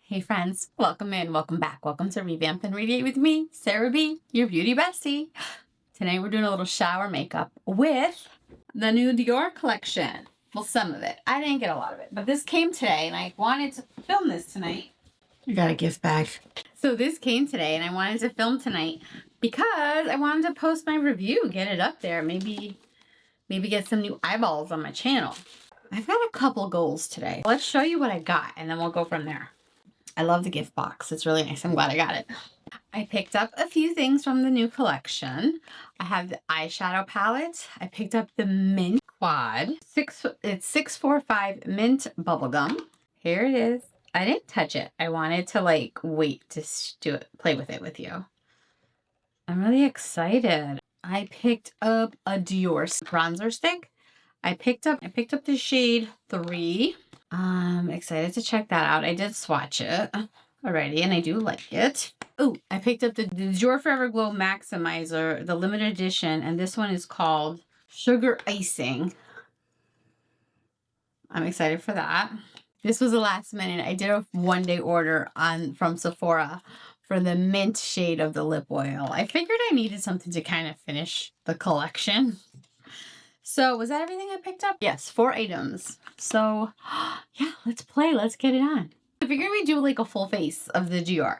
Hey friends, welcome in, welcome back, welcome to Revamp and Radiate with me, Sarah B, your beauty bestie. Today we're doing a little shower makeup with the new Dior collection. Well, some of it. I didn't get a lot of it, but this came today and I wanted to film this tonight. I got a gift bag. So this came today and I wanted to film tonight because I wanted to post my review, get it up there, maybe get some new eyeballs on my channel. I've got a couple goals today. Let's show you what I got and then we'll go from there. I love the gift box. It's really nice. I'm glad I got it. I picked up a few things from the new collection. I have the eyeshadow palette. I picked up the Mint Quad. It's 645 Mint Bubblegum. Here it is. I didn't touch it. I wanted to wait to do it, play with it with you. I'm really excited. I picked up a Dior bronzer stick. I picked up the shade 3. I'm excited to check that out. I did swatch it already and I do like it. Oh, I picked up the Dior Forever Glow Maximizer, the limited edition, and this one is called Sugar Icing. I'm excited for that. This was the last minute. I did a one-day order from Sephora for the mint shade of the lip oil. I figured I needed something to kind of finish the collection. So was that everything I picked up? Yes, 4 items. So yeah, let's play. Let's get it on. I figured we'd do like a full face of the Dior.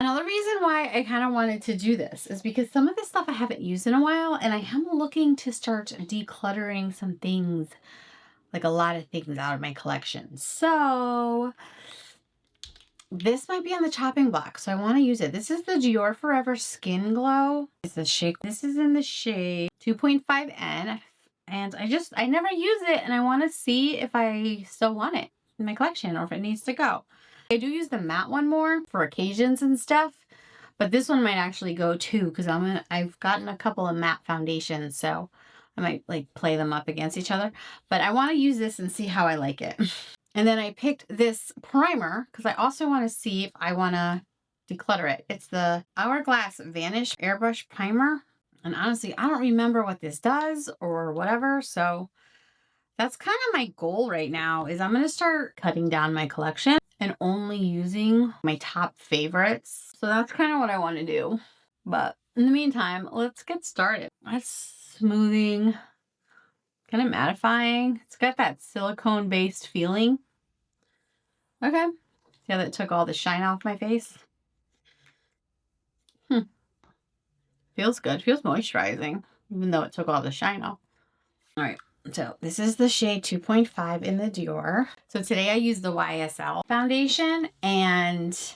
Another reason why I kind of wanted to do this is because some of this stuff I haven't used in a while and I am looking to start decluttering some things, like a lot of things out of my collection. So this might be on the chopping block, so I want to use it. This is the Dior Forever Skin Glow. It's the shade. This is in the shade 2.5N. And I never use it and I want to see if I still want it in my collection or if it needs to go. I do use the matte one more for occasions and stuff, but this one might actually go too because I've gotten a couple of matte foundations, so I might play them up against each other. But I want to use this and see how I like it. And then I picked this primer because I also want to see if I want to declutter it. It's the Hourglass Vanish Airbrush Primer. And honestly, I don't remember what this does or whatever. So that's kind of my goal right now is I'm going to start cutting down my collection and only using my top favorites. So that's kind of what I want to do. But in the meantime, let's get started. That's smoothing, kind of mattifying. It's got that silicone-based feeling. Okay. See how that took all the shine off my face? Feels good. Feels moisturizing, even though it took all the shine off. All right. So this is the shade 2.5 in the Dior. So today I used the YSL foundation and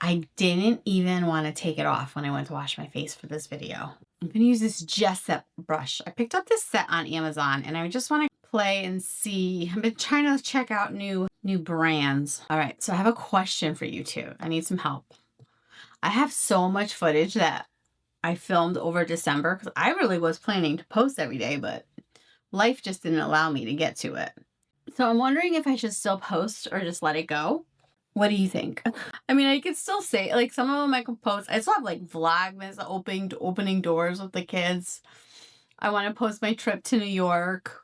I didn't even want to take it off when I went to wash my face for this video. I'm going to use this Jessup brush. I picked up this set on Amazon and I just want to play and see. I've been trying to check out new brands. All right. So I have a question for you two. I need some help. I have so much footage that I filmed over December because I really was planning to post every day, but life just didn't allow me to get to it. So I'm wondering if I should still post or just let it go. What do you think? I mean, I could still say, some of them I can post. I still have Vlogmas, opening doors with the kids. I want to post my trip to New York.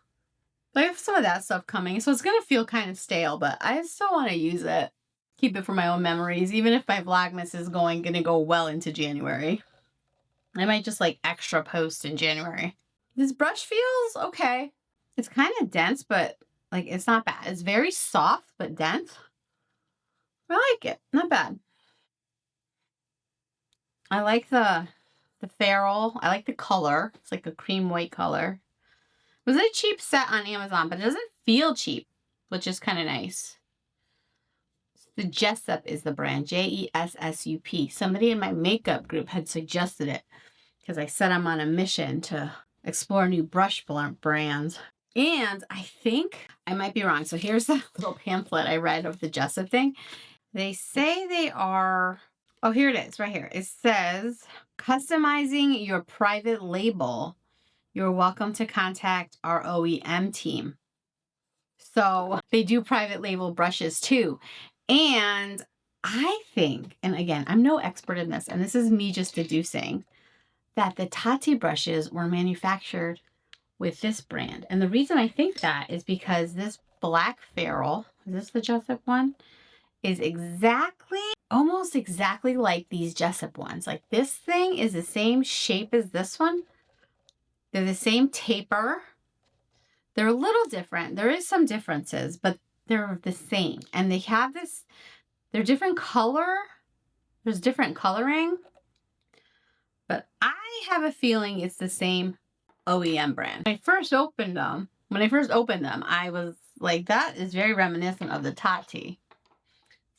I have some of that stuff coming, so it's going to feel kind of stale, but I still want to use it. Keep it for my own memories, even if my Vlogmas is going to go well into January. I might just extra post in January. This brush feels okay. It's kind of dense, but it's not bad. It's very soft, but dense. I like it. Not bad. I like the ferrule. I like the color. It's like a cream white color. It was a cheap set on Amazon, but it doesn't feel cheap, which is kind of nice. The Jessup is the brand. Jessup. Somebody in my makeup group had suggested it because I said I'm on a mission to explore new brush brands. And I think I might be wrong. So here's the little pamphlet I read of the Jessup thing. They say they are, oh, here it is right here. It says, customizing your private label. You're welcome to contact our OEM team. So they do private label brushes too. And I think, and again, I'm no expert in this, and this is me just deducing, that the Tati brushes were manufactured with this brand. And the reason I think that is because this black ferrule, is this the Jessup one? is exactly, almost exactly like these Jessup ones. Like this thing is the same shape as this one. They're the same taper. They're a little different. There is some differences, but they're the same. And they have this, they're different color. There's different coloring. But I have a feeling it's the same OEM brand. When I first opened them, I was like, that is very reminiscent of the Tati.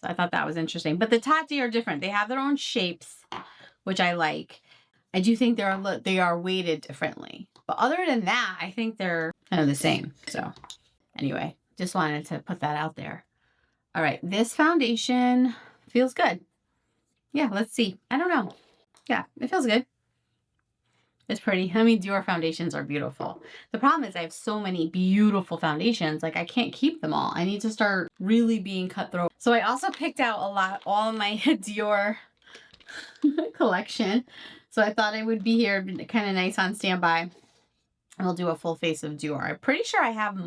So I thought that was interesting. But the Tati are different. They have their own shapes, which I like. I do think they are weighted differently. But other than that, I think they're kind of the same. So anyway, just wanted to put that out there. All right, this foundation feels good. Yeah, let's see. I don't know. Yeah, it feels good. It's pretty. I mean, Dior foundations are beautiful. The problem is I have so many beautiful foundations. Like I can't keep them all. I need to start really being cutthroat. So I also picked out all of my Dior collection. So I thought I would be here kind of nice on standby. And we'll do a full face of Dior. I'm pretty sure I have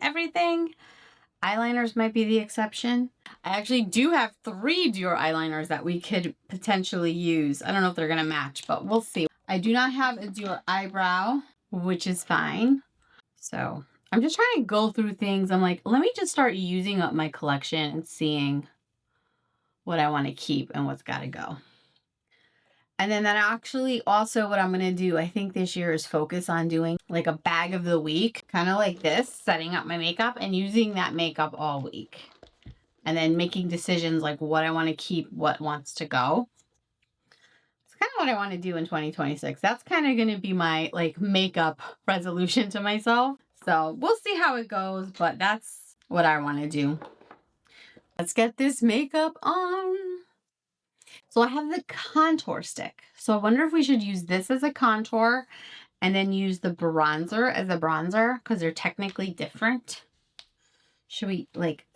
everything. Eyeliners might be the exception. I actually do have 3 Dior eyeliners that we could potentially use. I don't know if they're going to match, but we'll see. I do not have a Dior eyebrow, which is fine. So I'm just trying to go through things. I'm like, let me just start using up my collection and seeing what I want to keep and what's got to go. And then that actually also what I'm going to do, I think this year is focus on doing like a bag of the week, kind of like this, setting up my makeup and using that makeup all week. And then making decisions like what I want to keep, what wants to go. It's kind of what I want to do in 2026. That's kind of going to be my like makeup resolution to myself. So we'll see how it goes, but that's what I want to do. Let's get this makeup on. So I have the contour stick. So I wonder if we should use this as a contour and then use the bronzer as a bronzer because they're technically different. Should we like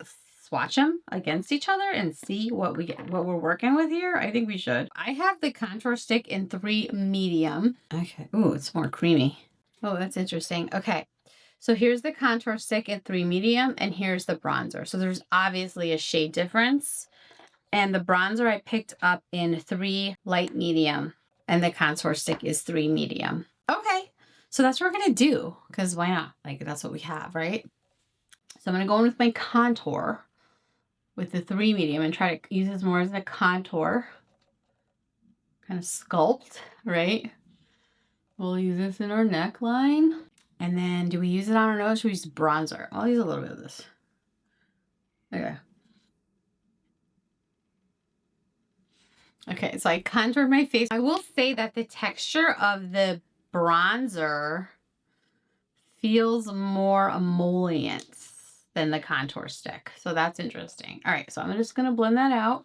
swatch them against each other and see what we're working with here? I think we should. I have the contour stick in 3 medium. Okay. Ooh, it's more creamy. Oh, that's interesting. Okay. So here's the contour stick in 3 medium and here's the bronzer. So there's obviously a shade difference. And the bronzer I picked up in 3 light medium and the contour stick is 3 medium. Okay. So that's what we're going to do because why not? Like that's what we have, right? So I'm going to go in with my contour with the 3 medium and try to use this more as a contour. Kind of sculpt, right? We'll use this in our neckline. And then do we use it on our nose? Should we use bronzer? I'll use a little bit of this. Okay. Okay, so I contoured my face. I will say that the texture of the bronzer feels more emollient than the contour stick. So that's interesting. All right, so I'm just going to blend that out.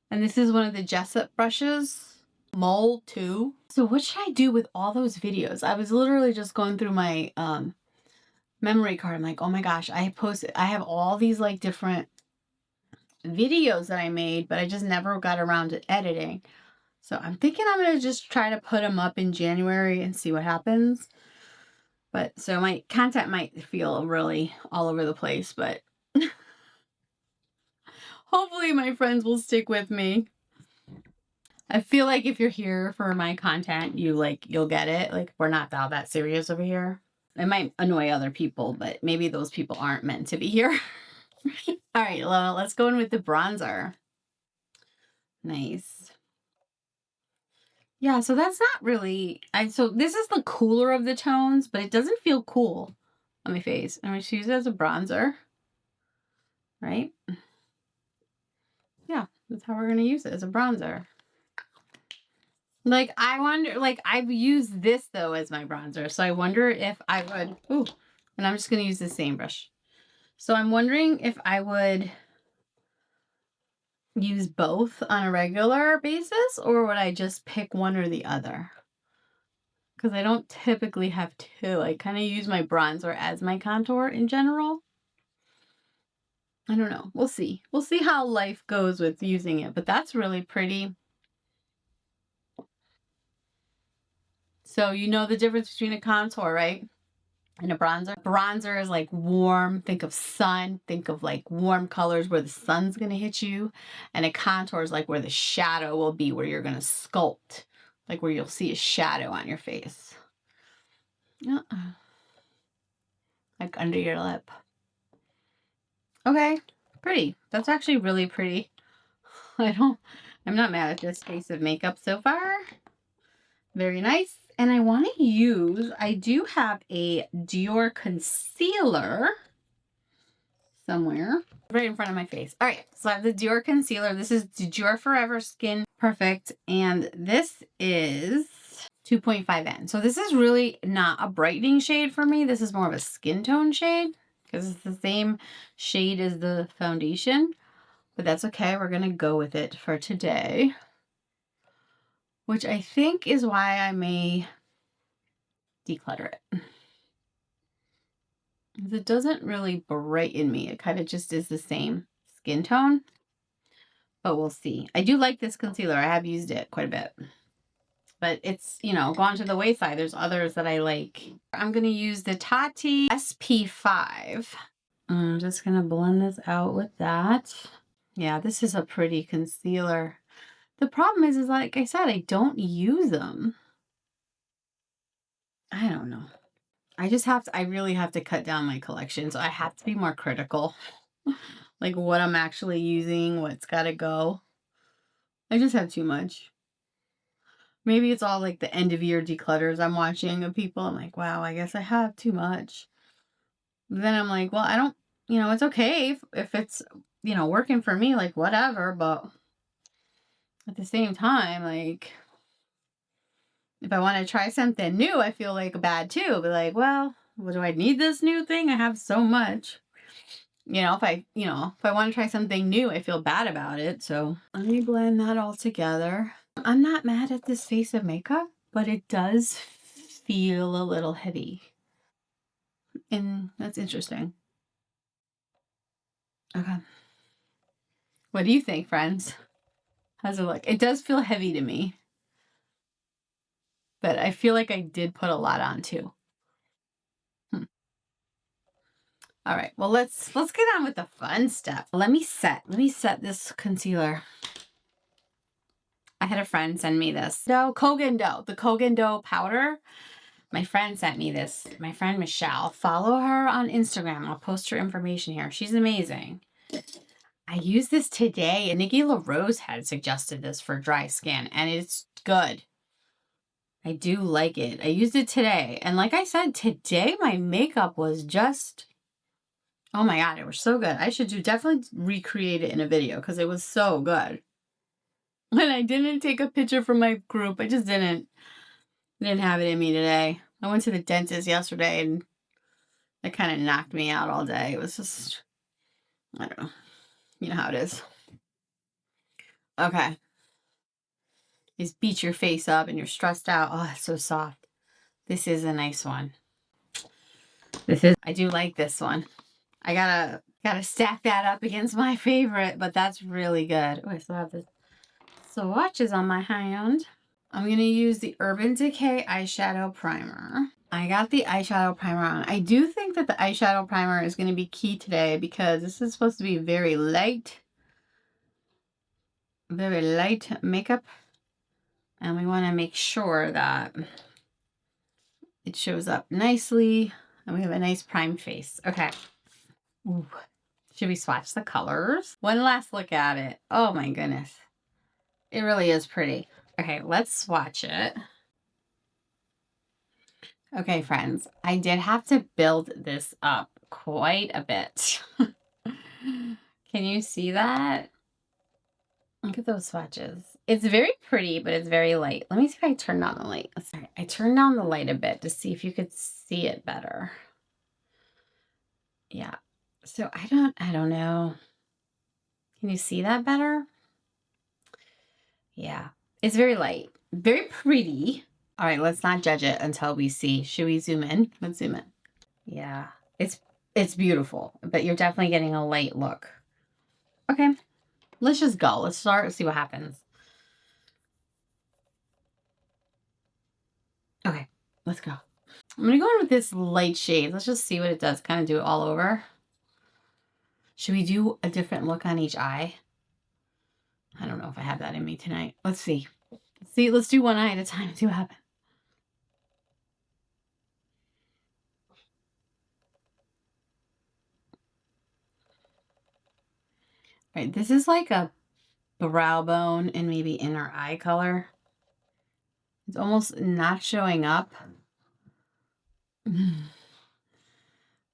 And this is one of the Jessup brushes, Mole 2. So what should I do with all those videos? I was literally just going through my memory card. I'm like, oh my gosh, I have all these like different videos that I made, but I just never got around to editing. So I'm thinking I'm going to just try to put them up in January and see what happens. But so my content might feel really all over the place, but hopefully my friends will stick with me. I feel like if you're here for my content, you'll get it. Like we're not all that serious over here. It might annoy other people, but maybe those people aren't meant to be here. All right, well, let's go in with the bronzer. Nice. Yeah, so that's not really, so this is the cooler of the tones, but it doesn't feel cool on my face. I'm going to use it as a bronzer, right? Yeah, that's how we're going to use it, as a bronzer. Like, I wonder, like, I've used this, though, as my bronzer, so I wonder if I would, ooh, and I'm just going to use the same brush. So I'm wondering if I would use both on a regular basis, or would I just pick one or the other? Because I don't typically have two. I kind of use my bronzer as my contour in general. I don't know. We'll see. We'll see how life goes with using it, but that's really pretty. So you know the difference between a contour, right? And a bronzer. Bronzer is like warm. Think of sun. Think of like warm colors where the sun's going to hit you. And a contour is like where the shadow will be, where you're going to sculpt. Like where you'll see a shadow on your face. Like under your lip. Okay. Pretty. That's actually really pretty. I'm not mad at this face of makeup so far. Very nice. And I want to use, I do have a Dior concealer somewhere right in front of my face. All right, so I have the Dior concealer. This is Dior Forever Skin Perfect, and this is 2.5N. So this is really not a brightening shade for me. This is more of a skin tone shade because it's the same shade as the foundation, but that's okay. We're going to go with it for today, which I think is why I may declutter it. It doesn't really brighten me. It kind of just is the same skin tone, but we'll see. I do like this concealer. I have used it quite a bit, but it's, you know, gone to the wayside. There's others that I like. I'm going to use the Tati SP5. I'm just going to blend this out with that. Yeah, this is a pretty concealer. The problem is like I said, I don't use them. I don't know. I really have to cut down my collection. So I have to be more critical. Like what I'm actually using, what's got to go. I just have too much. Maybe it's all like the end of year declutters I'm watching of people. I'm like, wow, I guess I have too much. But then I'm like, well, I don't, you know, it's okay if it's, you know, working for me, like whatever. But at the same time, like, if I want to try something new, I feel like bad too. But like, well, do I need this new thing? I have so much. You know, if I want to try something new, I feel bad about it. So let me blend that all together. I'm not mad at this face of makeup, but it does feel a little heavy. And that's interesting. Okay. What do you think, friends? How's it look? It does feel heavy to me. But I feel like I did put a lot on too. All right, well, let's get on with the fun stuff. Let me set this concealer. I had a friend send me this. No, Kogan Dough, the Kogan Dough powder. My friend sent me this. My friend Michelle. Follow her on Instagram. I'll post her information here. She's amazing. I used this today, and Nikki LaRose had suggested this for dry skin, and it's good. I do like it. I used it today, and like I said, today my makeup was just, oh my God, it was so good. I should definitely recreate it in a video because it was so good. And I didn't take a picture from my group. I just didn't have it in me today. I went to the dentist yesterday and it kind of knocked me out all day. It was just, I don't know. You know how it is. Okay. Just beat your face up and you're stressed out. Oh, it's so soft. This is a nice one. I do like this one. I gotta stack that up against my favorite, but that's really good. Oh, I still have the swatches on my hand. I'm going to use the Urban Decay eyeshadow primer. I got the eyeshadow primer on. I do think that the eyeshadow primer is going to be key today because this is supposed to be very light makeup. And we want to make sure that it shows up nicely and we have a nice primed face. Okay. Ooh. Should we swatch the colors? One last look at it. Oh my goodness. It really is pretty. Okay, let's swatch it. Okay, friends, I did have to build this up quite a bit. Can you see that? Look at those swatches. It's very pretty, but it's very light. Let me see if I turn down the light. Sorry, I turned down the light a bit to see if you could see it better. Yeah. So I don't know. Can you see that better? Yeah. It's very light. Very pretty. All right, let's not judge it until we see. Should we zoom in? Let's zoom in. Yeah. It's beautiful, but you're definitely getting a light look. Okay. Let's just go. Let's start and see what happens. Okay, let's go. I'm going to go in with this light shade. Let's just see what it does. Kind of do it all over. Should we do a different look on each eye? I don't know if I have that in me tonight. Let's see. Let's do one eye at a time and see what happens. Right, this is like a brow bone and maybe inner eye color. It's almost not showing up.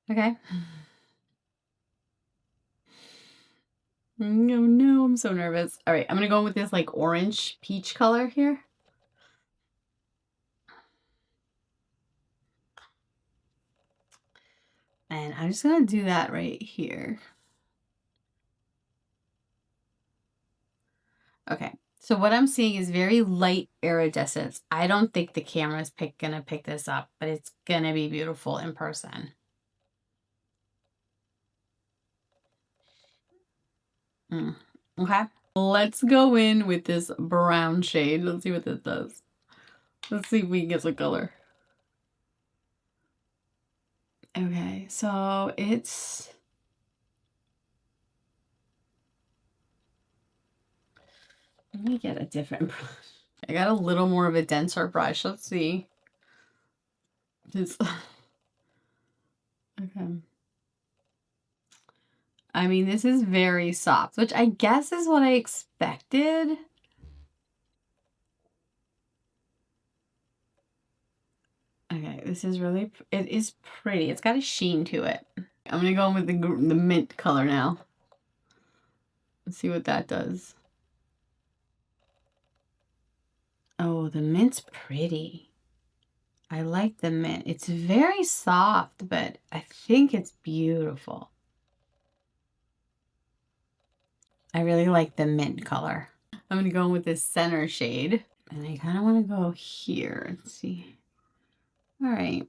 Okay. No, I'm so nervous. All right, I'm gonna go in with this like orange peach color here. And I'm just gonna do that right here. Okay, so what I'm seeing is very light iridescence. I don't think the camera's gonna pick this up, but it's gonna be beautiful in person. Okay, let's go in with this brown shade. Let's see what this does. Let's see if we can get some color. Okay, so it's... Let me get a different brush. I got a little more of a denser brush. Let's see. This... Okay. I mean, this is very soft, which I guess is what I expected. Okay, this is really, it is pretty. It's got a sheen to it. I'm gonna go in with the mint color now. Let's see what that does. Oh, the mint's pretty. I like the mint. It's very soft, but I think it's beautiful. I really like the mint color. I'm gonna go in with this center shade. And I kind of want to go here. Let's see. All right.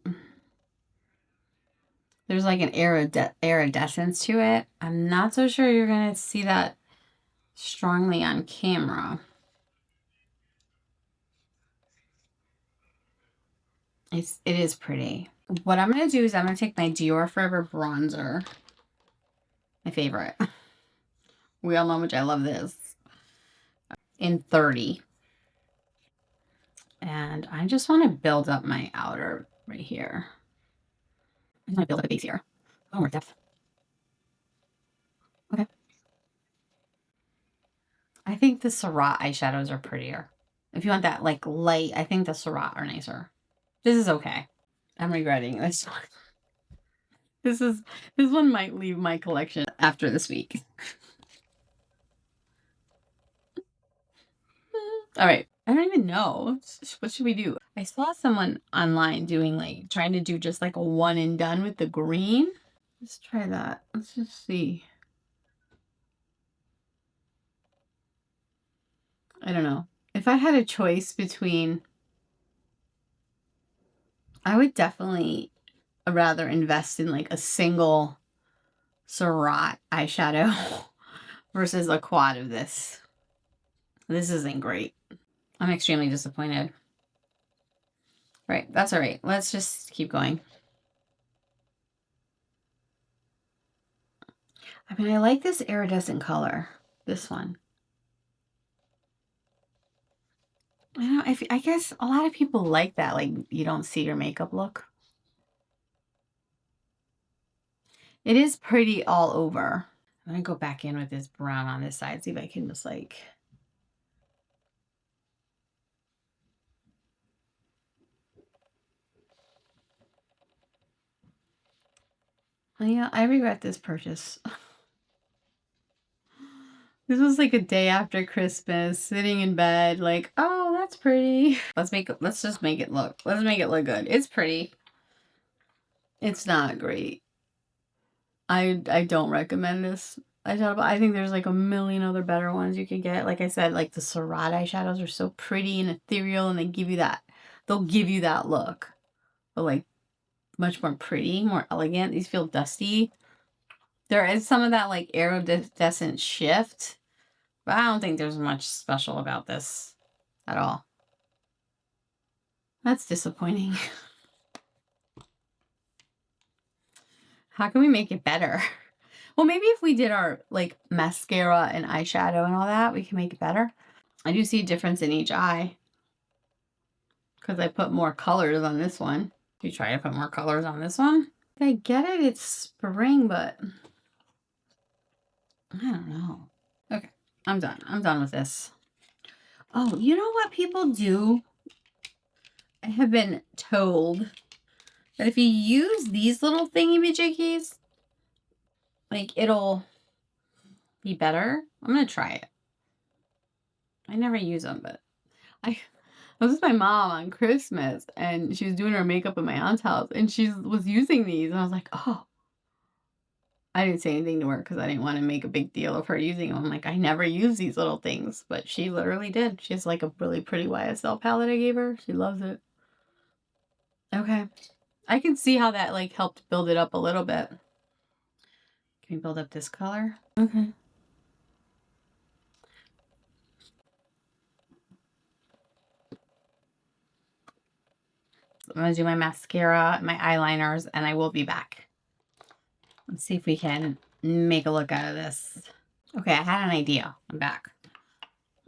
There's like an iridescence to it. I'm not so sure you're going to see that strongly on camera. It is pretty. What I'm going to do is I'm going to take my Dior Forever bronzer. My favorite. We all know how much I love this. In 30. And I just want to build up my outer right here. I just want to build up a base here. A little more depth. Okay. I think the Surratt eyeshadows are prettier. If you want that like light, I think the Surratt are nicer. This is okay. I'm regretting this one. This one might leave my collection after this week. All right. I don't even know. What should we do? I saw someone online doing like trying to do just like a one and done with the green. Let's try that. Let's just see. I don't know. If I had a choice between, I would definitely rather invest in like a single Surratt eyeshadow versus a quad of this. This isn't great. I'm extremely disappointed. Right, that's all right. Let's just keep going. I mean, I like this iridescent color. This one. I don't know, I guess a lot of people like that. Like, you don't see your makeup look. It is pretty all over. I'm going to go back in with this brown on this side. See if I can just like... Oh, yeah, I regret this purchase. This was like a day after Christmas, sitting in bed, like, oh, that's pretty. Let's just make it look. Let's make it look good. It's pretty. It's not great. I don't recommend this eyeshadow, but I think there's like a million other better ones you could get. Like I said, like the Surratt eyeshadows are so pretty and ethereal, and they'll give you that look. But like much more pretty, more elegant. These feel dusty. There is some of that like iridescent shift, but I don't think there's much special about this at all. That's disappointing. How can we make it better? Well, maybe if we did our like mascara and eyeshadow and all that, we can make it better. I do see a difference in each eye because I put more colors on this one. Do you try to put more colors on this one? I get it, it's spring, but I don't know. Okay, I'm done. I'm done with this. Oh, you know what people do? I have been told that if you use these little thingy-majiggies, like, it'll be better. I'm gonna try it. I never use them, but I was with my mom on Christmas, and she was doing her makeup at my aunt's house, and she was using these, and I was like, oh. I didn't say anything to her because I didn't want to make a big deal of her using them. I'm like, I never use these little things, but she literally did. She has like a really pretty YSL palette I gave her. She loves it. Okay. I can see how that like helped build it up a little bit. Can we build up this color? Okay. So I'm going to do my mascara, my eyeliners, and I will be back. Let's see if we can make a look out of this. Okay, I had an idea. I'm back.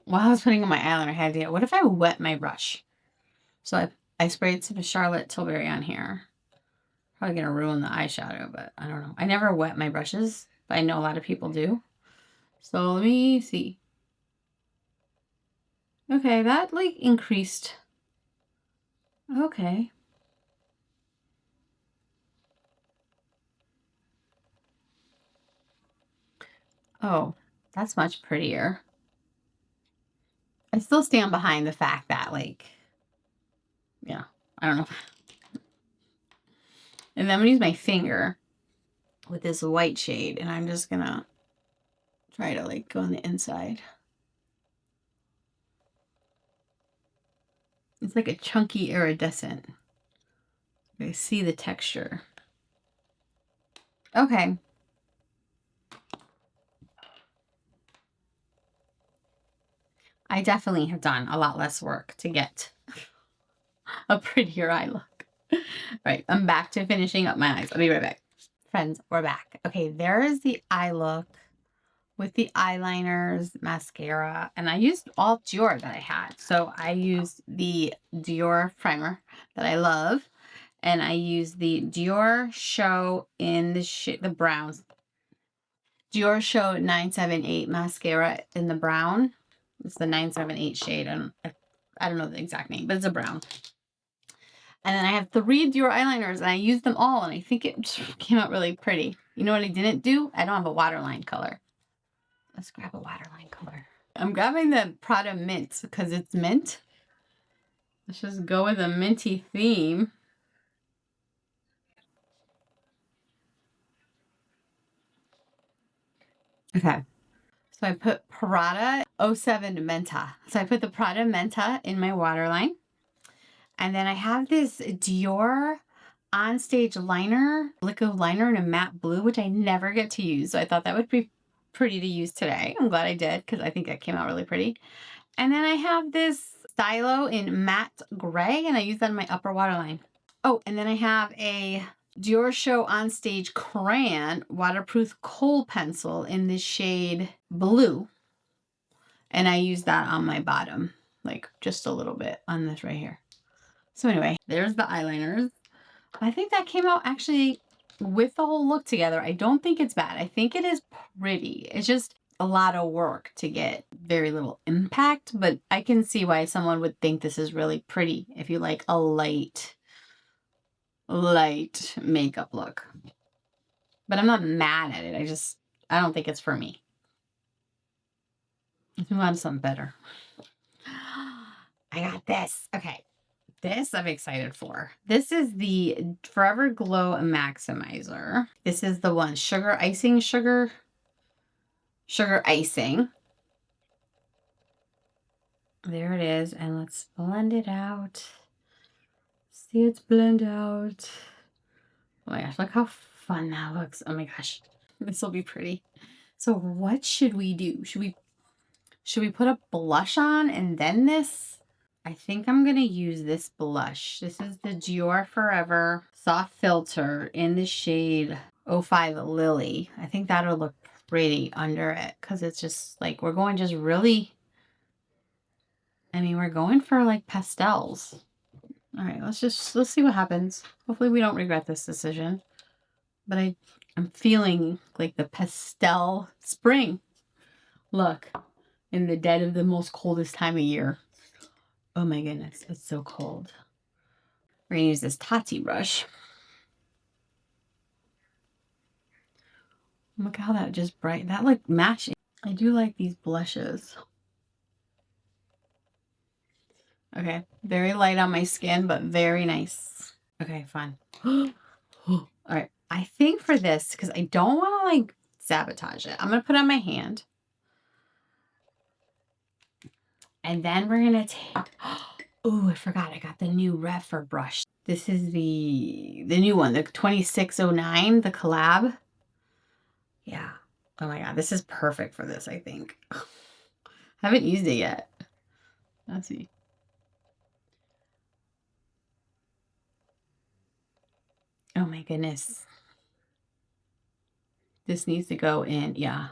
While I was putting on my eyeliner, I had an idea. What if I wet my brush? So I sprayed some Charlotte Tilbury on here. Probably going to ruin the eyeshadow, but I don't know. I never wet my brushes, but I know a lot of people do. So let me see. Okay, that like increased. Okay. Oh, that's much prettier. I still stand behind the fact that like, yeah, I don't know. And then I'm gonna use my finger with this white shade, and I'm just gonna try to like go on the inside. It's like a chunky iridescent. I see the texture. Okay. I definitely have done a lot less work to get a prettier eye look. All right, I'm back to finishing up my eyes. I'll be right back. Friends, we're back. Okay, there is the eye look with the eyeliners, mascara, and I used all Dior that I had. So I used the Dior primer that I love, and I used the DiorShow in the browns. DiorShow 978 mascara in the brown. It's the 978 shade. I don't know the exact name, but it's a brown. And then I have 3 Dior eyeliners, and I used them all, and I think it came out really pretty. You know what I didn't do? I don't have a waterline color. Let's grab a waterline color. I'm grabbing the Prada Mint because it's mint. Let's just go with a minty theme. Okay. So I put Prada 07 Menta. So I put the Prada Menta in my waterline. And then I have this Dior On-Stage liner, liquid liner in a matte blue, which I never get to use. So I thought that would be pretty to use today. I'm glad I did because I think that came out really pretty. And then I have this stylo in matte gray, and I use that in my upper waterline. Oh, and then I have a DiorShow On Stage Crayon waterproof Kohl pencil in this shade blue. And I use that on my bottom, like just a little bit on this right here. So anyway, there's the eyeliners. I think that came out actually with the whole look together. I don't think it's bad. I think it is pretty. It's just a lot of work to get very little impact, but I can see why someone would think this is really pretty if you like a light makeup look. But I'm not mad at it. I don't think it's for me. Let's move on to something better. I got this. Okay. This I'm excited for. This is the Forever Glow Maximizer. This is the one, Sugar Icing. There it is. And let's blend it out. See, it's blend out. Oh my gosh, look how fun that looks. Oh my gosh, this will be pretty. So what should we do? Should we put a blush on and then this? I think I'm gonna use this blush. This is the Dior Forever Soft Filter in the shade 05 Lily. I think that'll look pretty under it because it's just like we're going just really, I mean, we're going for like pastels. All right, let's see what happens. Hopefully we don't regret this decision. But I'm feeling like the pastel spring look in the dead of the most coldest time of year. Oh my goodness, it's so cold. We're gonna use this Tati brush. Look how that just bright, that like matching. I do like these blushes. Okay, very light on my skin, but very nice. Okay, fun. All right, I think for this, because I don't want to like sabotage it, I'm gonna put it on my hand. And then we're gonna take, oh, I forgot, I got the new Refer brush. This is the new one, the 2609, the collab. Yeah. Oh my God, this is perfect for this, I think. Haven't used it yet. Let's see. Oh my goodness. This needs to go in, yeah.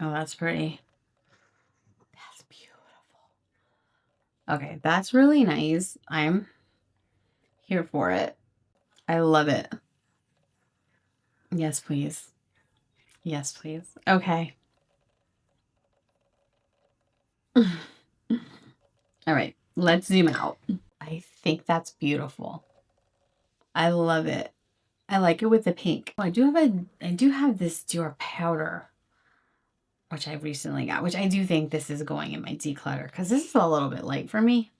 Oh, that's pretty. That's beautiful. Okay, that's really nice. I'm here for it. I love it. Yes, please. Yes, please. Okay. All right, let's zoom out. I think that's beautiful. I love it. I like it with the pink. Oh, I do have this Dior powder, which I recently got, which I do think this is going in my declutter because this is a little bit light for me.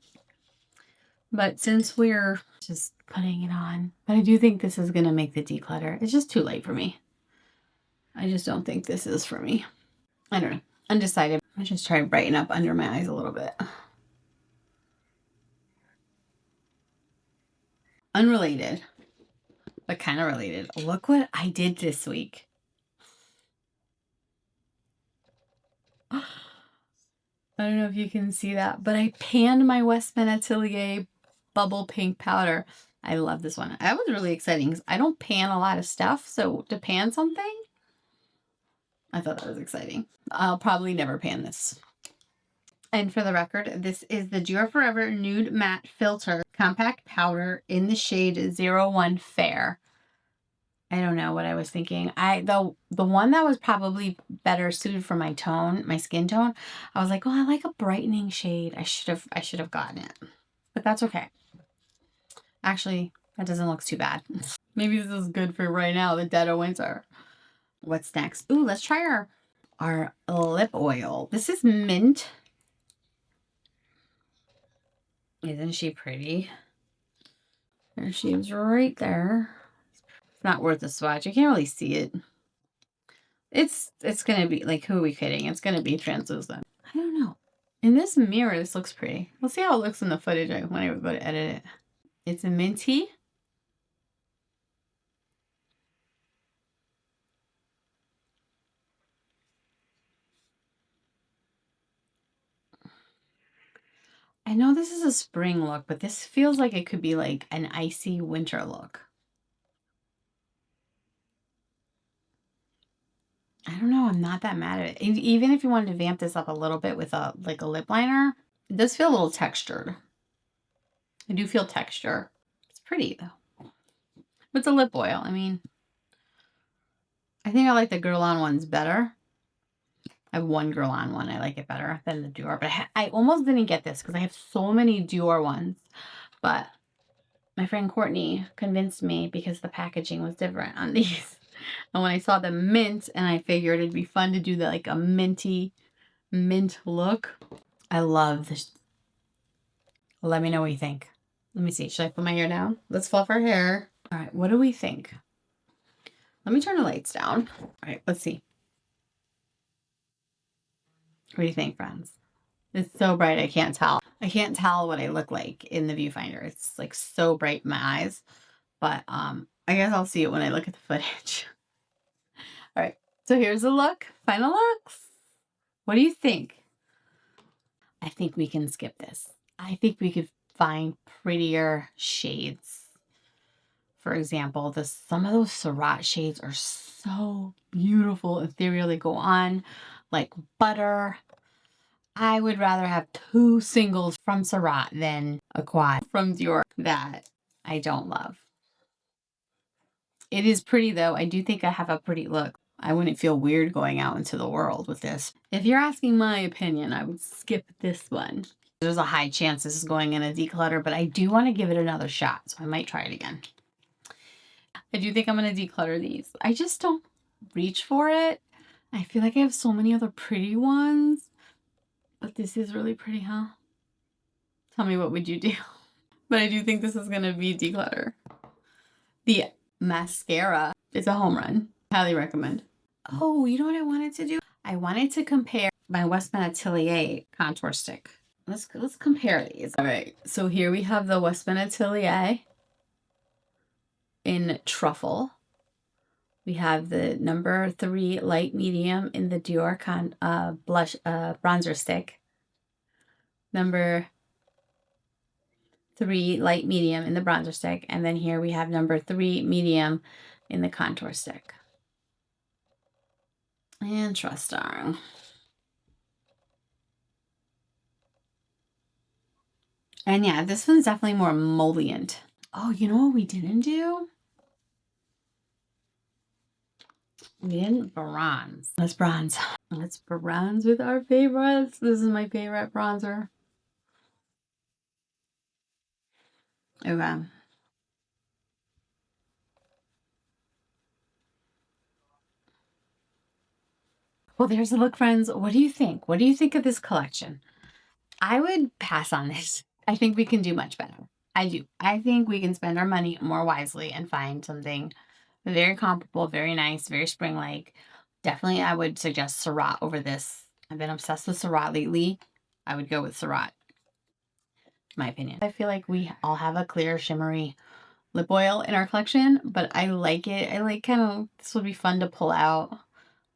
But since we're just putting it on, but I do think this is going to make the declutter. It's just too late for me. I just don't think this is for me. I don't know. Undecided. I just try to brighten up under my eyes a little bit. Unrelated, but kind of related. Look what I did this week. I don't know if you can see that, but I panned my Westman Atelier Bubble Pink powder. I love this one. That was really exciting because I don't pan a lot of stuff. So to pan something, I thought that was exciting. I'll probably never pan this. And for the record, this is the Dior Forever Nude Matte Filter Compact Powder in the shade 01 Fair. I don't know what I was thinking. The one that was probably better suited for my tone, my skin tone, I was like, oh, I like a brightening shade. I should have gotten it. But that's okay. Actually, that doesn't look too bad. Maybe this is good for right now, the dead of winter. What's next? Ooh, let's try our lip oil. This is Mint. Isn't she pretty? There she is right there. It's not worth a swatch. You can't really see it. It's gonna be like, who are we kidding? It's gonna be translucent. I don't know. In this mirror, this looks pretty. We'll see how it looks in the footage when I go to edit it. It's a Minty. I know this is a spring look, but this feels like it could be like an icy winter look. I don't know. I'm not that mad at it. Even if you wanted to vamp this up a little bit with a lip liner, it does feel a little textured. I do feel texture. It's pretty though. It's a lip oil. I mean, I think I like the Girl On ones better. I have one Girl On one. I like it better than the Dior. But I almost didn't get this because I have so many Dior ones. But my friend Courtney convinced me because the packaging was different on these. And when I saw the mint, and I figured it'd be fun to do like a minty mint look. I love this. Let me know what you think. Let me see. Should I put my hair down? Let's fluff our hair. All right. What do we think? Let me turn the lights down. All right. Let's see. What do you think, friends? It's so bright. I can't tell. I can't tell what I look like in the viewfinder. It's like so bright in my eyes. But I guess I'll see it when I look at the footage. All right. So here's the look. Final looks. What do you think? I think we can skip this. I think we could find prettier shades. For example, some of those Surratt shades are so beautiful, ethereal. They go on like butter. I would rather have 2 singles from Surratt than a quad from Dior that I don't love. It is pretty though. I do think I have a pretty look. I wouldn't feel weird going out into the world with this. If you're asking my opinion, I would skip this one. There's a high chance this is going in a declutter, but I do want to give it another shot, so I might try it again. I do think I'm going to declutter these. I just don't reach for it. I feel like I have so many other pretty ones, but this is really pretty, huh? Tell me, what would you do? But I do think this is going to be declutter. The mascara is a home run. Highly recommend. Oh, you know what I wanted to do? I wanted to compare my Westman Atelier contour stick. Let's compare these. All right, so here we have the Westman Atelier in Truffle. We have the number 3 light medium in the Dior blush bronzer stick. Number 3 light medium in the bronzer stick, and then here we have number 3 medium in the contour stick. Interesting. And yeah, this one's definitely more emollient. Oh, you know what we didn't do? We didn't bronze. Let's bronze. Let's bronze with our favorites. This is my favorite bronzer. Okay. Well, there's a look, friends. What do you think? What do you think of this collection? I would pass on this. I think we can do much better. I do. I think we can spend our money more wisely and find something very comparable, very nice, very spring-like. Definitely, I would suggest Surratt over this. I've been obsessed with Surratt lately. I would go with Surratt, in my opinion. I feel like we all have a clear, shimmery lip oil in our collection, but I like it. I like kind of, this would be fun to pull out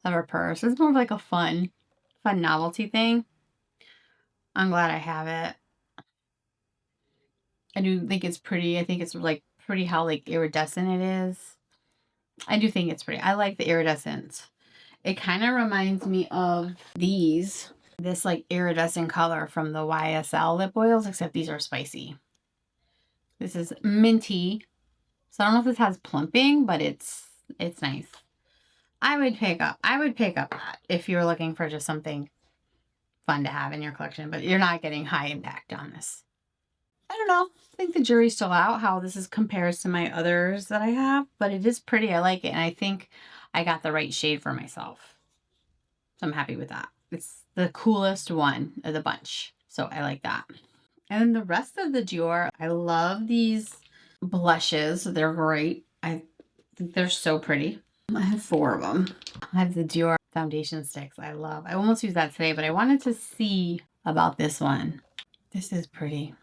of our purse. It's more of like a fun novelty thing. I'm glad I have it. I do think it's pretty. I think it's like pretty how like iridescent it is. I do think it's pretty. I like the iridescence. It kind of reminds me of this like iridescent color from the YSL lip oils, except these are spicy. This is Minty. So I don't know if this has plumping, but it's nice. I would pick up that if you're looking for just something fun to have in your collection, but you're not getting high impact on this. I don't know. I think the jury's still out how this compares to my others that I have, but it is pretty. I like it, and I think I got the right shade for myself. So I'm happy with that. It's the coolest one of the bunch, so I like that. And then the rest of the Dior, I love these blushes. They're great. I think they're so pretty. I have 4 of them. I have the Dior foundation sticks. I almost used that today, but I wanted to see about this one. This is pretty.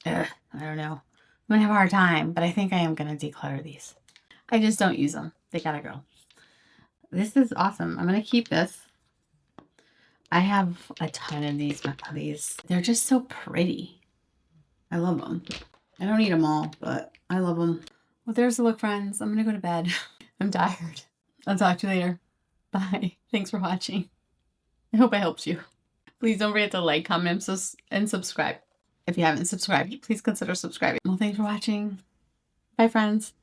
Ugh, I don't know. I'm gonna have a hard time, but I think I am gonna declutter these. I just don't use them. They gotta go. This is awesome. I'm gonna keep this. I have a ton of these. They're just so pretty. I love them. I don't eat them all, but I love them. Well, there's the look, friends. I'm gonna go to bed. I'm tired. I'll talk to you later. Bye. Thanks for watching. I hope I helped you. Please don't forget to like, comment, and subscribe. If you haven't subscribed, please consider subscribing. Well, thanks for watching. Bye, friends.